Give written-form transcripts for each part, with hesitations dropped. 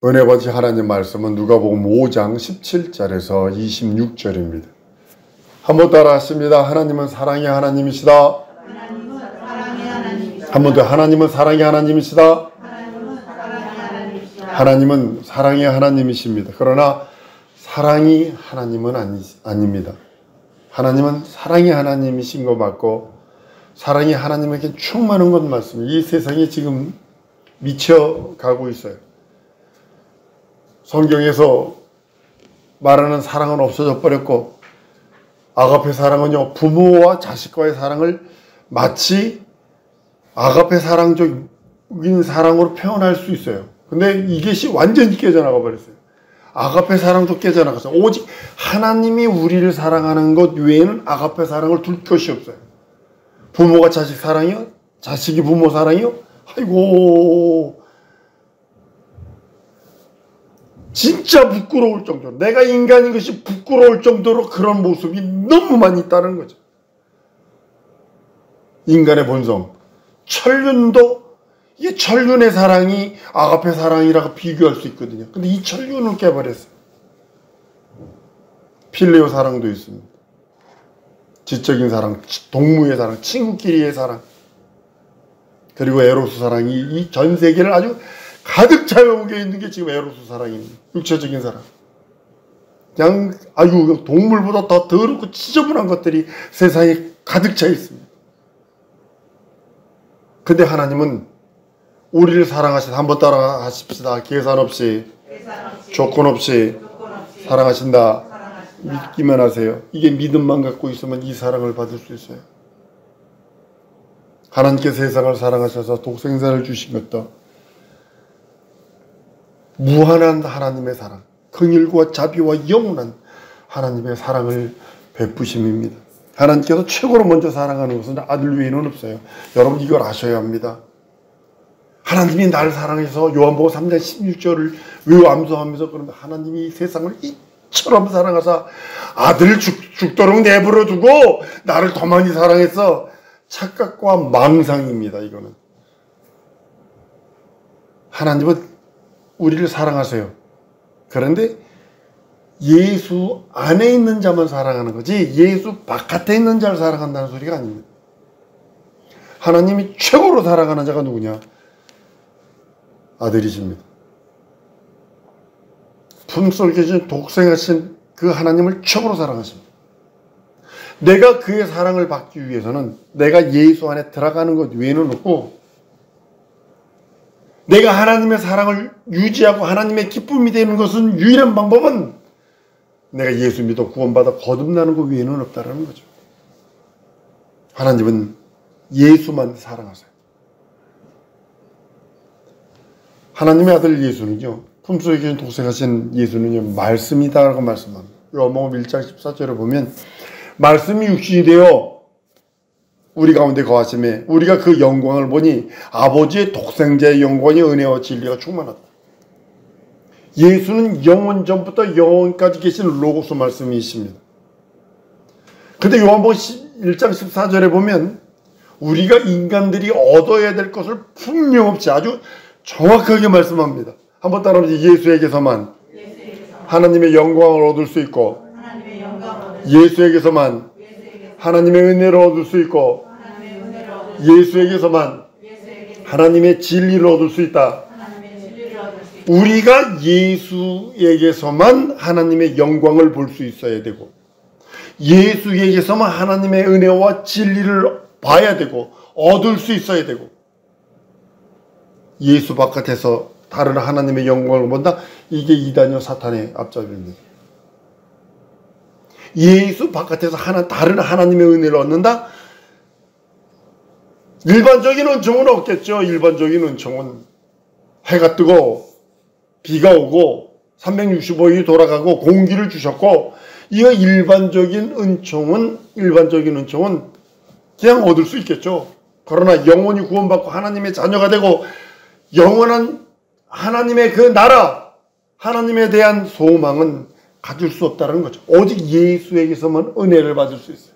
은혜 받으신 하나님 말씀은 누가복음 5장 17절에서 26절입니다. 한번 따라 하십니다. 하나님은 사랑의 하나님이시다. 한 번 더. 하나님은 사랑의 하나님이시다. 하나님은 사랑의 하나님이십니다. 그러나 사랑이 하나님은 아닙니다. 하나님은 사랑의 하나님이신 것 맞고 사랑이 하나님에게 충만한 것 맞습니다. 이 세상이 지금 미쳐가고 있어요. 성경에서 말하는 사랑은 없어져 버렸고 아가페 사랑은요, 부모와 자식과의 사랑을 마치 아가페 사랑적인 사랑으로 표현할 수 있어요. 근데 이것이 완전히 깨져나가 버렸어요. 아가페 사랑도 깨져나갔어요. 오직 하나님이 우리를 사랑하는 것 외에는 아가페 사랑을 둘 것이 없어요. 부모가 자식 사랑이요? 자식이 부모 사랑이요? 아이고, 진짜 부끄러울 정도로, 내가 인간인 것이 부끄러울 정도로 그런 모습이 너무 많이 있다는 거죠. 인간의 본성, 천륜도 이게 천륜의 사랑이 아가페 사랑이라고 비교할 수 있거든요. 근데 이 천륜을 깨버렸어요. 필레오 사랑도 있습니다. 지적인 사랑, 동무의 사랑, 친구끼리의 사랑, 그리고 에로스 사랑이 이 전 세계를 아주 가득 차여오게 있는 게 지금 에로스 사랑입니다. 육체적인 사랑. 그냥 아주 동물보다 더 더럽고 지저분한 것들이 세상에 가득 차 있습니다. 근데 하나님은 우리를 사랑하시다. 한번 따라 하십시다. 계산 없이, 조건 없이 사랑하신다. 믿기만 하세요. 이게 믿음만 갖고 있으면 이 사랑을 받을 수 있어요. 하나님께서 세상을 사랑하셔서 독생자를 주신 것도 무한한 하나님의 사랑, 긍휼과 자비와 영원한 하나님의 사랑을 베푸심입니다. 하나님께서 최고로 먼저 사랑하는 것은 아들 외에는 없어요. 여러분 이걸 아셔야 합니다. 하나님이 나를 사랑해서 요한복음 3장 16절을 외워 암송하면서 그런데 하나님이 세상을 이처럼 사랑하사 아들을 죽도록 내버려 두고 나를 더 많이 사랑해서 착각과 망상입니다. 이거는 하나님은 우리를 사랑하세요. 그런데 예수 안에 있는 자만 사랑하는 거지 예수 바깥에 있는 자를 사랑한다는 소리가 아닙니다. 하나님이 최고로 사랑하는 자가 누구냐? 아들이십니다. 품속에 계신 독생하신 그 하나님을 최고로 사랑하십니다. 내가 그의 사랑을 받기 위해서는 내가 예수 안에 들어가는 것 외에는 없고 내가 하나님의 사랑을 유지하고 하나님의 기쁨이 되는 것은 유일한 방법은 내가 예수 믿어 구원받아 거듭나는 것 외에는 없다는 거죠. 하나님은 예수만 사랑하세요. 하나님의 아들 예수는요, 품속에 계신 독생하신 예수는요, 말씀이다라고 말씀합니다. 요한복음 1장 14절에 보면 말씀이 육신이 되어 우리 가운데 거하심에 우리가 그 영광을 보니 아버지의 독생자의 영광이 은혜와 진리가 충만하다. 예수는 영원 전부터 영원까지 계신 로고스 말씀이십니다. 근데 요한복음 1장 14절에 보면 우리가 인간들이 얻어야 될 것을 분명없이 아주 정확하게 말씀합니다. 한번 따라하면서 예수에게서만 하나님의 영광을 얻을 수 있고 예수에게서만 하나님의 은혜를 얻을 수 있고 예수에게서만 하나님의 진리를 얻을 수 있다. 우리가 예수에게서만 하나님의 영광을 볼 수 있어야 되고 예수에게서만 하나님의 은혜와 진리를 봐야 되고 얻을 수 있어야 되고 예수 바깥에서 다른 하나님의 영광을 본다? 이게 이단이요 사탄의 앞잡이입니다. 예수 바깥에서 다른 하나님의 은혜를 얻는다? 일반적인 은총은 없겠죠. 일반적인 은총은 해가 뜨고 비가 오고 365일이 돌아가고 공기를 주셨고 이거 일반적인 은총은 그냥 얻을 수 있겠죠. 그러나 영원히 구원받고 하나님의 자녀가 되고 영원한 하나님의 그 나라, 하나님에 대한 소망은 가질 수 없다는 거죠. 오직 예수에게서만 은혜를 받을 수 있어요.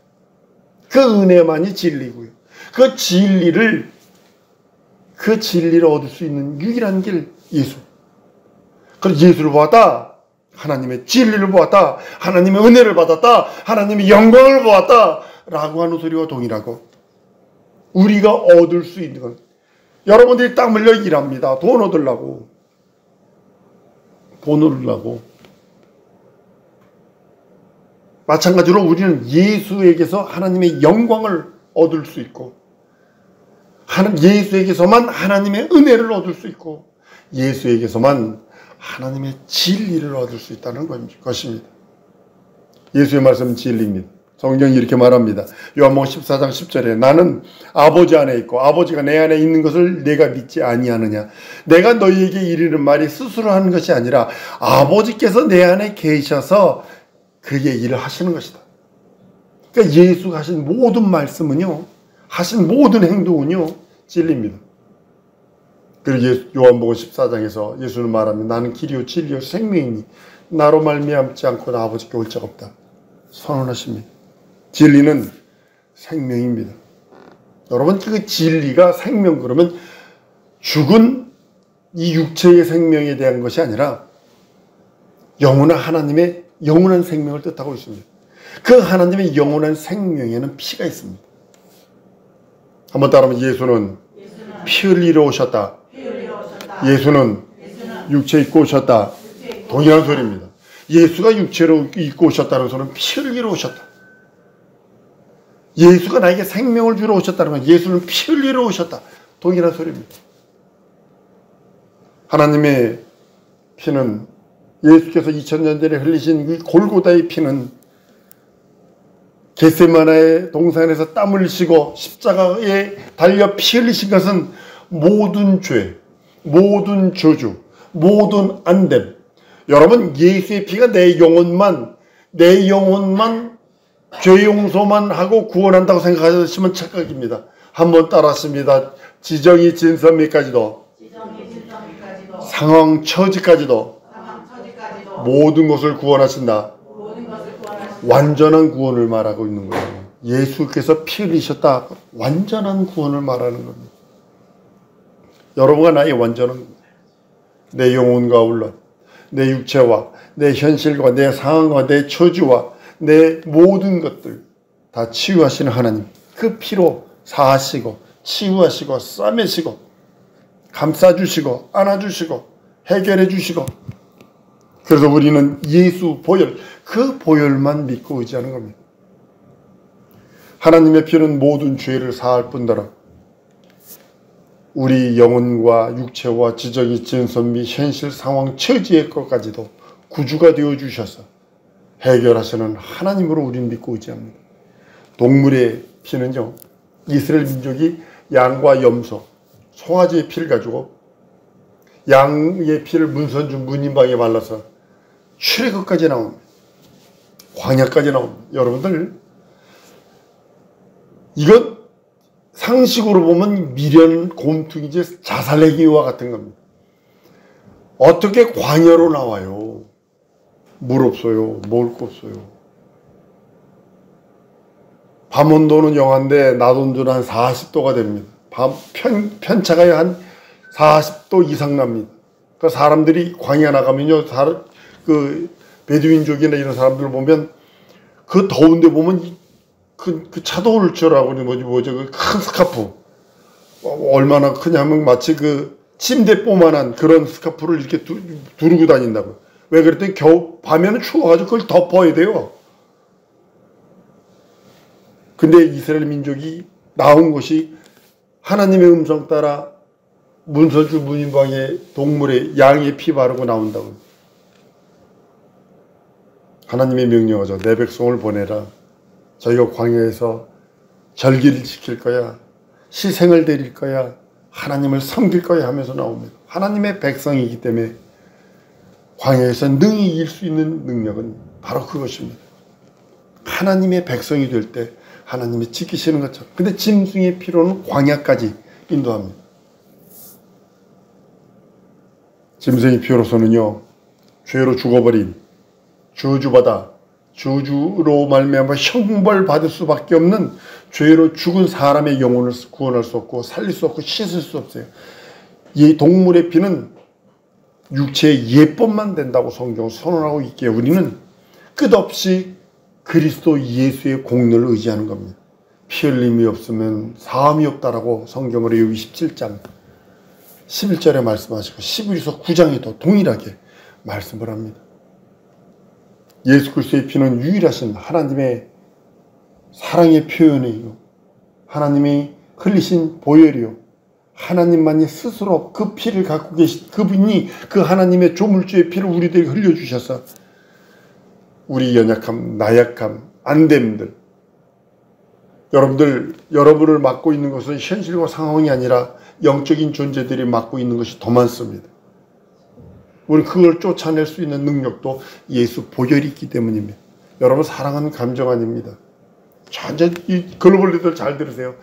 그 은혜만이 진리고요. 그 진리를 얻을 수 있는 유일한 길 예수. 그래서 예수를 보았다. 하나님의 진리를 보았다. 하나님의 은혜를 받았다. 하나님의 영광을 보았다. 라고 하는 소리와 동일하고, 우리가 얻을 수 있는 건, 여러분들이 땀 흘려 일합니다. 돈 얻으려고. 돈 얻으려고. 마찬가지로 우리는 예수에게서 하나님의 영광을 얻을 수 있고, 예수에게서만 하나님의 은혜를 얻을 수 있고, 예수에게서만 하나님의 진리를 얻을 수 있다는 것입니다. 예수의 말씀은 진리입니다. 성경이 이렇게 말합니다. 요한복음 14장 10절에 나는 아버지 안에 있고 아버지가 내 안에 있는 것을 내가 믿지 아니하느냐. 내가 너희에게 이르는 말이 스스로 하는 것이 아니라 아버지께서 내 안에 계셔서 그의 일을 하시는 것이다. 그러니까 예수가 하신 모든 말씀은요, 하신 모든 행동은요, 진리입니다. 그리고 요한복음 14장에서 예수는 말합니다. 나는 길이요 진리요 생명이니 나로 말미암지 않고 아버지께 올 자가 없다. 선언하십니다. 진리는 생명입니다. 여러분, 그 진리가 생명, 그러면 죽은 이 육체의 생명에 대한 것이 아니라 영원한 하나님의 영원한 생명을 뜻하고 있습니다. 그 하나님의 영원한 생명에는 피가 있습니다. 한번 따라하면 예수는 피 흘리러 오셨다. 예수는 육체 입고 오셨다. 동일한 소리입니다. 예수가 육체로 입고 오셨다는 소리는 피 흘리러 오셨다. 예수가 나에게 생명을 주러 오셨다는 건 예수는 피 흘리러 오셨다. 동일한 소리입니다. 하나님의 피는, 예수께서 2000년 전에 흘리신 이 골고다의 피는 겟세마나의 동산에서 땀을 흘리시고 십자가에 달려 피 흘리신 것은 모든 죄, 모든 저주, 모든 안됨. 여러분, 예수의 피가 내 영혼만 죄 용서만 하고 구원한다고 생각하시면 착각입니다. 한번 따라하십니다. 지정이 진선미까지도, 상황 처지까지도 모든 것을 구원하신다. 완전한 구원을 말하고 있는 거예요. 예수께서 피 흘리셨다. 완전한 구원을 말하는 겁니다. 여러분과 나의 완전한, 내 영혼과 물론 내 육체와 내 현실과 내 상황과 내 처지와 내 모든 것들 다 치유하시는 하나님, 그 피로 사하시고 치유하시고 싸매시고 감싸주시고 안아주시고 해결해 주시고, 그래서 우리는 예수 보혈, 그 보혈만 믿고 의지하는 겁니다. 하나님의 피는 모든 죄를 사할 뿐더러 우리 영혼과 육체와 지정이 진선 및 현실 상황 처지의 것까지도 구주가 되어 주셔서 해결하시는 하나님으로 우리는 믿고 의지합니다. 동물의 피는요, 이스라엘 민족이 양과 염소, 송아지의 피를 가지고 양의 피를 문선주 문인방에 발라서 출애굽까지 나옵니다. 광야까지 나옵니다. 여러분들, 이건 상식으로 보면 미련, 곰퉁이지 자살내기와 같은 겁니다. 어떻게 광야로 나와요? 물 없어요. 먹을 거 없어요. 밤 온도는 영하인데 낮 온도는 한 40도가 됩니다. 편차가 한 40도 이상 납니다. 그 사람들이 광야 나가면요, 그 베두인족이나 이런 사람들 보면 그 더운데 보면 그 차도울처라고 뭐죠 그 큰 스카프, 얼마나 크냐면 마치 그 침대뽀만한 그런 스카프를 이렇게 두르고 다닌다고. 왜 그랬더니 밤에는 추워가지고 그걸 덮어야 돼요. 근데 이스라엘 민족이 나온 것이 하나님의 음성 따라 문선주 문인방에 동물의 양의 피 바르고 나온다고. 하나님의 명령하죠. 내 백성을 보내라. 저희가 광야에서 절기를 지킬 거야. 희생을 드릴 거야. 하나님을 섬길 거야 하면서 나옵니다. 하나님의 백성이기 때문에 광야에서 능히 이길 수 있는 능력은 바로 그것입니다. 하나님의 백성이 될 때 하나님이 지키시는 것처럼. 근데 짐승의 피로는 광야까지 인도합니다. 짐승의 피로서는요, 죄로 죽어버린, 저주받아 저주로 말미암아 형벌받을 수밖에 없는 죄로 죽은 사람의 영혼을 구원할 수 없고 살릴 수 없고 씻을 수 없어요. 이 동물의 피는 육체의 예법만 된다고 성경을 선언하고 있기에 우리는 끝없이 그리스도 예수의 공로를 의지하는 겁니다. 피 흘림이 없으면 사함이 없다라고 성경으로 27장 11절에 말씀하시고 11서 9장에도 동일하게 말씀을 합니다. 예수 그리스도의 피는 유일하신 하나님의 사랑의 표현이요, 하나님이 흘리신 보혈이요, 하나님만이 스스로 그 피를 갖고 계신 그분이 그 하나님의 조물주의 피를 우리들에게 흘려주셔서 우리 연약함, 나약함, 안됨들, 여러분을 맡고 있는 것은 현실과 상황이 아니라 영적인 존재들이 맡고 있는 것이 더 많습니다. 우리 그걸 쫓아낼 수 있는 능력도 예수 보혈이 있기 때문입니다. 여러분, 사랑은 감정 아닙니다. 이 글로벌 리더들 잘 들으세요.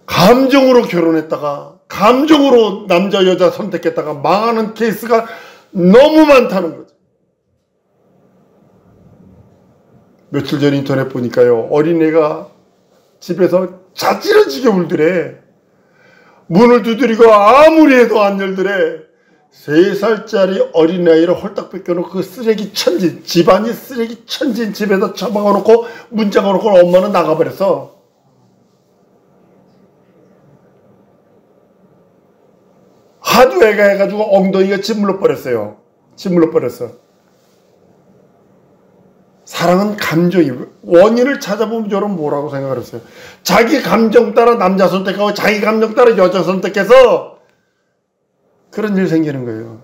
감정으로 결혼했다가 감정으로 남자 여자 선택했다가 망하는 케이스가 너무 많다는 거죠. 며칠 전 인터넷 보니까요, 어린애가 집에서 자지러지게 울더래. 문을 두드리고 아무리 해도 안 열더래. 3살짜리 어린아이를 홀딱 뺏겨놓고 그 쓰레기 천진, 집안이 쓰레기 천진 집에다 처박아놓고 문 잠가놓고 엄마는 나가버렸어. 하도 애가 해가지고 엉덩이가 짓물러 버렸어요. 짓물러 버렸어. 사랑은 감정이, 원인을 찾아보면 저는 뭐라고 생각을 했어요. 자기 감정 따라 남자 선택하고 자기 감정 따라 여자 선택해서 그런 일 생기는 거예요.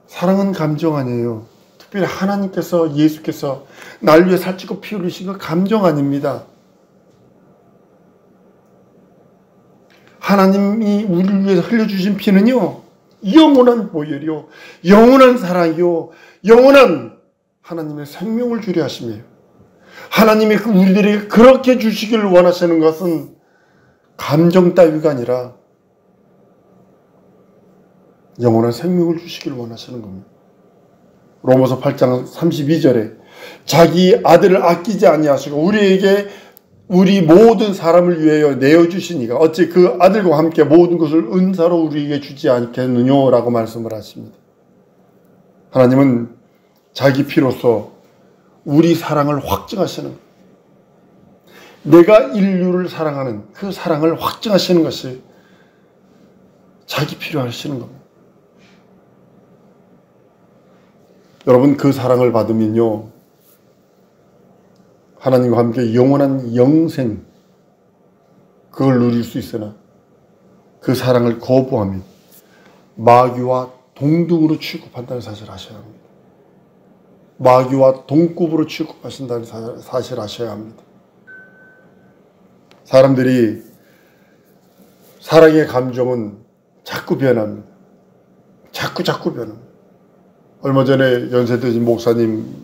사랑은 감정 아니에요. 특별히 하나님께서, 예수께서 날 위해 살찌고 피 흘리신 건 감정 아닙니다. 하나님이 우리를 위해서 흘려주신 피는요, 영원한 보혈이요, 영원한 사랑이요, 영원한 하나님의 생명을 주려 하심이에요. 하나님이 우리들에게 그렇게 주시기를 원하시는 것은 감정 따위가 아니라 영원한 생명을 주시기를 원하시는 겁니다. 로마서 8장 32절에 자기 아들을 아끼지 아니하시고 우리에게 우리 모든 사람을 위하여 내어주시니가 어찌 그 아들과 함께 모든 것을 은사로 우리에게 주지 않겠느냐 라고 말씀을 하십니다. 하나님은 자기 피로서 우리 사랑을 확증하시는, 내가 인류를 사랑하는 그 사랑을 확증하시는 것이 자기 피로 하시는 겁니다. 여러분, 그 사랑을 받으면요, 하나님과 함께 영원한 영생, 그걸 누릴 수 있으나 그 사랑을 거부하면 마귀와 동등으로 취급한다는 사실을 아셔야 합니다. 마귀와 동급으로 취급하신다는 사실을 아셔야 합니다. 사람들이 사랑의 감정은 자꾸 변합니다. 자꾸 변합니다. 얼마 전에 연세드신 목사님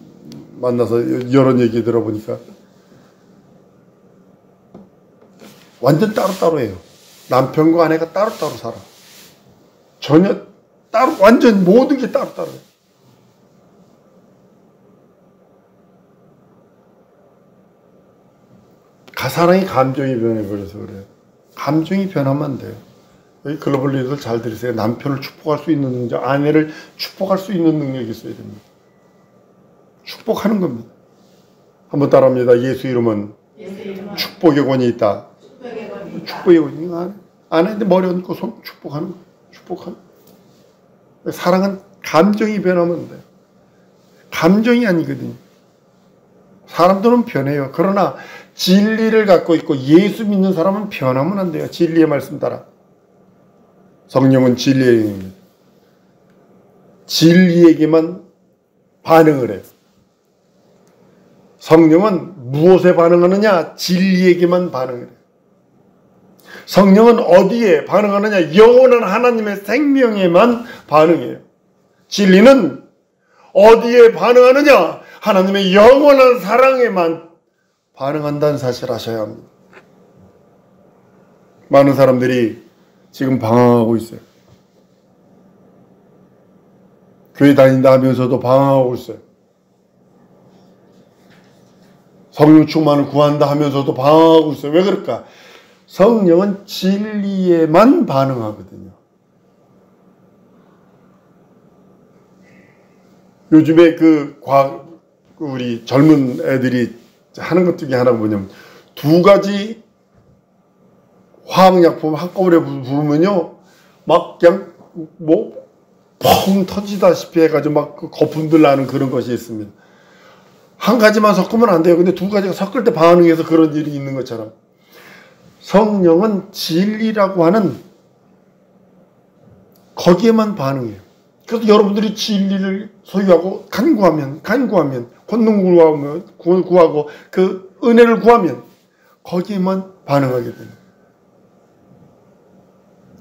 만나서 이런 얘기 들어보니까 완전 따로따로예요. 남편과 아내가 따로따로 살아. 전혀 따로, 완전 모든 게 따로따로예요. 사랑이 감정이 변해버려서 그래요. 감정이 변하면 안 돼요. 여기 글로벌 리더들 잘 들으세요. 남편을 축복할 수 있는 능력, 아내를 축복할 수 있는 능력이 있어야 됩니다. 축복하는 겁니다. 한번 따라합니다. 예수 이름은 축복의 권이 있다. 축복의 권이 안 했는데 머리 얹고 손 축복하는 거예요. 축복하는 거예요. 사랑은 감정이 변하면 안 돼요. 감정이 아니거든요. 사람들은 변해요. 그러나 진리를 갖고 있고 예수 믿는 사람은 변하면 안 돼요. 진리의 말씀 따라. 성령은 진리의 영입니다. 진리에게만 반응을 해요. 성령은 무엇에 반응하느냐? 진리에게만 반응을 해요. 성령은 어디에 반응하느냐? 영원한 하나님의 생명에만 반응해요. 진리는 어디에 반응하느냐? 하나님의 영원한 사랑에만 반응한다는 사실을 아셔야 합니다. 많은 사람들이 지금 방황하고 있어요. 교회 다닌다 하면서도 방황하고 있어요. 성령 충만을 구한다 하면서도 방황하고 있어요. 왜 그럴까? 성령은 진리에만 반응하거든요. 요즘에 우리 젊은 애들이 하는 것 중에 하나가 뭐냐면, 두 가지 화학약품 한꺼번에 부으면요, 막 그냥 펑 터지다시피 해가지고 막 거품들 나는 그런 것이 있습니다. 한 가지만 섞으면 안 돼요. 근데 두 가지가 섞을 때 반응해서 그런 일이 있는 것처럼, 성령은 진리라고 하는 거기에만 반응해요. 그래서 여러분들이 진리를 소유하고 간구하면 권능 구하고 그 은혜를 구하면 거기에만 반응하게 됩니다.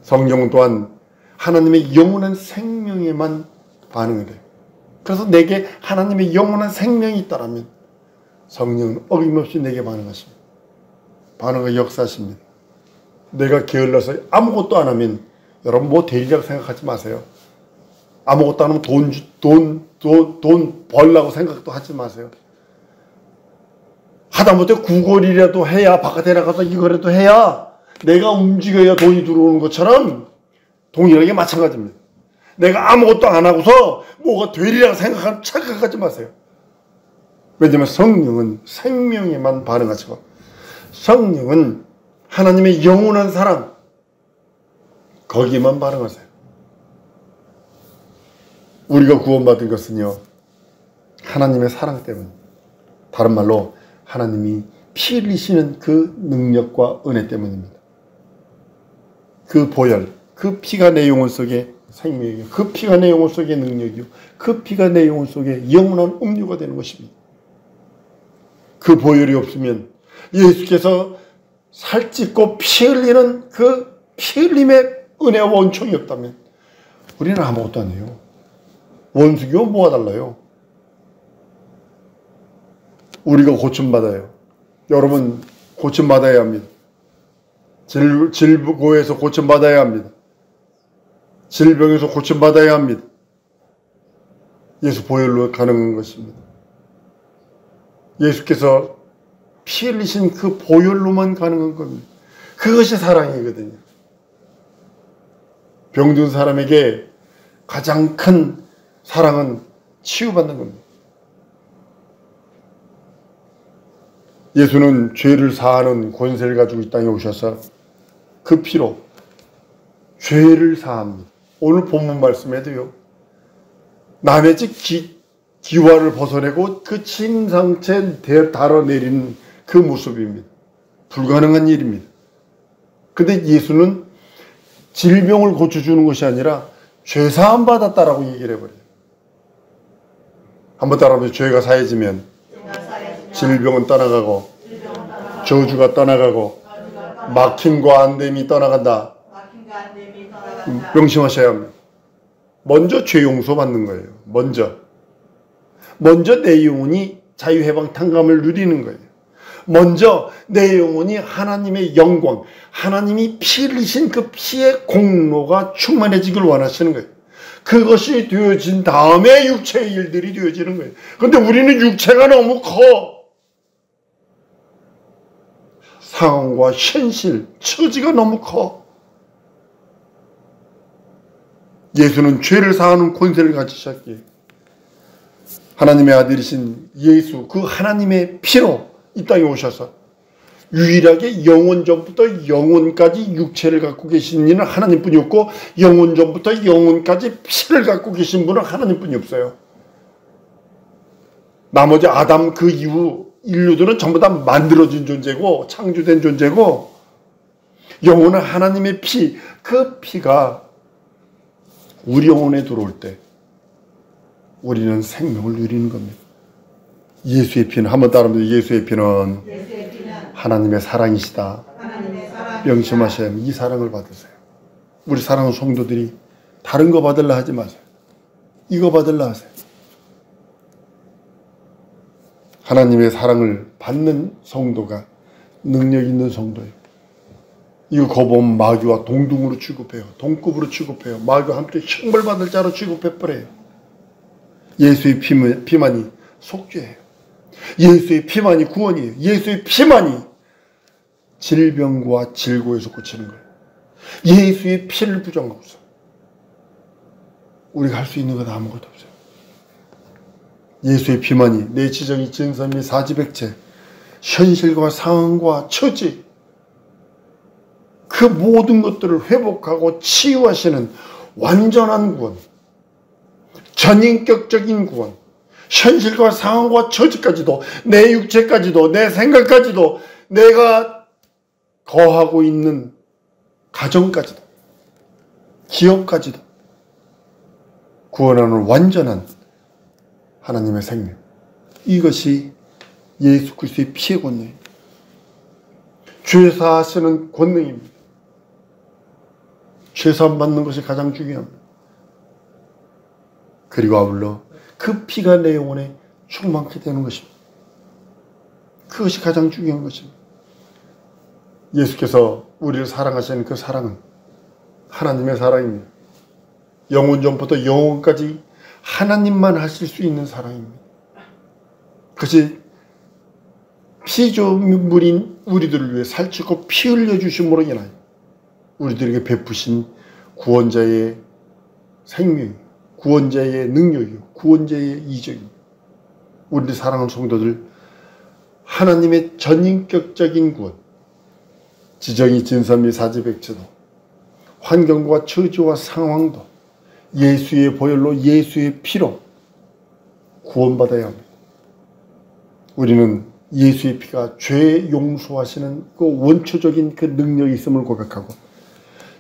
성령은 또한 하나님의 영원한 생명에만 반응을 해요. 그래서 내게 하나님의 영원한 생명이 있다라면 성령은 어김없이 내게 반응하십니다. 반응의 역사십니다. 내가 게을러서 아무것도 안 하면, 여러분 뭐 되리라고 생각하지 마세요. 아무것도 안 하면 돈 벌라고 생각도 하지 마세요. 하다못해 구걸이라도 해야, 바깥에 나가서 이거라도 해야, 내가 움직여야 돈이 들어오는 것처럼 동일하게 마찬가지입니다. 내가 아무것도 안 하고서 뭐가 되리라고 착각하지 마세요. 왜냐하면 성령은 생명에만 반응하시고, 성령은 하나님의 영원한 사랑, 거기에만 반응하세요. 우리가 구원받은 것은요, 하나님의 사랑 때문, 다른 말로 하나님이 피 흘리시는 그 능력과 은혜 때문입니다. 그 보혈, 그 피가 내 영혼 속에 생명이요, 그 피가 내 영혼 속에 능력이요, 그 피가 내 영혼 속에 영원한 음료가 되는 것입니다. 그 보혈이 없으면, 예수께서 살찌고 피 흘리는 그 피 흘림의 은혜와 원총이 없다면 우리는 아무것도 안 해요. 원수기와 뭐가 달라요? 우리가 고침받아요. 여러분 고침받아야 합니다. 질고에서 고침받아야 합니다. 질병에서 고침받아야 합니다. 예수 보혈로 가능한 것입니다. 예수께서 피 흘리신 그 보혈로만 가능한 겁니다. 그것이 사랑이거든요. 병든 사람에게 가장 큰 사랑은 치유받는 겁니다. 예수는 죄를 사하는 권세를 가지고 이 땅에 오셔서 그 피로 죄를 사합니다. 오늘 본문 말씀에도요, 남의 집 기와를 벗어내고 그 침상채 달아내리는 그 모습입니다. 불가능한 일입니다. 근데 예수는 질병을 고쳐주는 것이 아니라 죄사함 받았다라고 얘기를 해버려요. 한번 따라하면, 죄가 사해지면 질병은 떠나가고 저주가 떠나가고 막힘과 안됨이 떠나간다. 명심하셔야 합니다. 먼저 죄 용서 받는 거예요. 먼저 내 영혼이 자유해방탕감을 누리는 거예요. 먼저 내 영혼이 하나님의 영광, 하나님이 피 흘리신 그 피의 공로가 충만해지길 원하시는 거예요. 그것이 되어진 다음에 육체의 일들이 되어지는 거예요. 그런데 우리는 육체가 너무 커. 상황과 현실, 처지가 너무 커. 예수는 죄를 사하는 권세를 가지셨기에 하나님의 아들이신 예수, 그 하나님의 피로 이 땅에 오셔서 유일하게 영원 전부터 영원까지 육체를 갖고 계신 이는 하나님뿐이 없고, 영원 전부터 영원까지 피를 갖고 계신 분은 하나님뿐이 없어요. 나머지 아담 그 이후 인류들은 전부 다 만들어진 존재고 창조된 존재고, 영원한 하나님의 피, 그 피가 우리 영혼에 들어올 때 우리는 생명을 누리는 겁니다. 예수의 피는, 한번 따라합니다. 예수의 피는 하나님의 사랑이시다. 명심하셔야 합니다. 이 사랑을 받으세요. 우리 사랑하는 성도들이 다른 거 받으려 하지 마세요. 이거 받으려 하세요. 하나님의 사랑을 받는 성도가 능력 있는 성도예요. 이거 거보면 마귀와 동등으로 취급해요. 동급으로 취급해요. 마귀와 함께 형벌받을 자로 취급해버려요. 예수의 피만이 속죄예요. 예수의 피만이 구원이에요. 예수의 피만이 질병과 질고에서 고치는 거예요. 예수의 피를 부정하고서 우리가 할 수 있는 건 아무것도 없어요. 예수의 피만이 내 지정이 진선미 사지백체 현실과 상황과 처지 그 모든 것들을 회복하고 치유하시는 완전한 구원, 전인격적인 구원, 현실과 상황과 처지까지도, 내 육체까지도, 내 생각까지도, 내가 거하고 있는 가정까지도, 기업까지도 구원하는 완전한 하나님의 생명. 이것이 예수 그리스도의 피의 권능입니다. 죄사하시는 권능입니다. 죄사함 받는 것이 가장 중요합니다. 그리고 아울러 그 피가 내 영혼에 충만케 되는 것입니다. 그것이 가장 중요한 것입니다. 예수께서 우리를 사랑하시는 그 사랑은 하나님의 사랑입니다. 영원 전부터 영원까지 하나님만 하실 수 있는 사랑입니다. 그것이 피조물인 우리들을 위해 살찌고 피 흘려주심으로 인하여 우리들에게 베푸신 구원자의 생명, 구원자의 능력이요, 구원자의 이적입니다. 우리를 사랑하는 성도들, 하나님의 전인격적인 구원, 지정이 진선미 사지백체도, 환경과 처지와 상황도 예수의 보혈로, 예수의 피로 구원받아야 합니다. 우리는 예수의 피가 죄 용서하시는 그 원초적인 그 능력이 있음을 고백하고,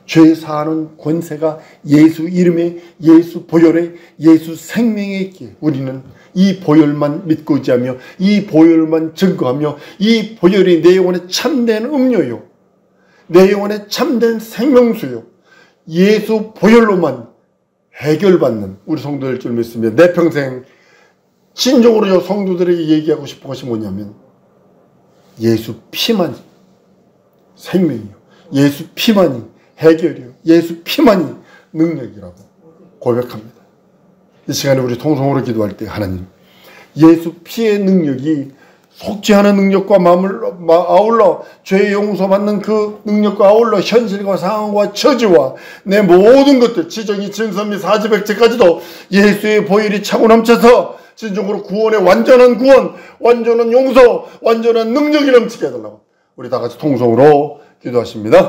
죄 사하는 권세가 예수 이름에, 예수 보혈에, 예수 생명에 있기에 우리는 이 보혈만 믿고 의지하며, 이 보혈만 증거하며, 이 보혈이 내 영혼에 참된 음료요, 내 영혼에 참된 생명수요, 예수 보혈로만 해결받는 우리 성도들 줄 믿습니다. 내 평생 진정으로 성도들에게 얘기하고 싶은 것이 뭐냐면, 예수 피만이 생명이요, 예수 피만이 해결이요, 예수 피만이 능력이라고 고백합니다. 이 시간에 우리 통성으로 기도할 때, 하나님, 예수 피의 능력이 속죄하는 능력과 아울러 죄 용서받는 그 능력과 아울러 현실과 상황과 처지와 내 모든 것들, 지정이 진선미 사지백체까지도 예수의 보혈이 차고 넘쳐서 진정으로 구원의 완전한 구원, 완전한 용서, 완전한 능력이 넘치게 해달라고 우리 다 같이 통성으로 기도하십니다.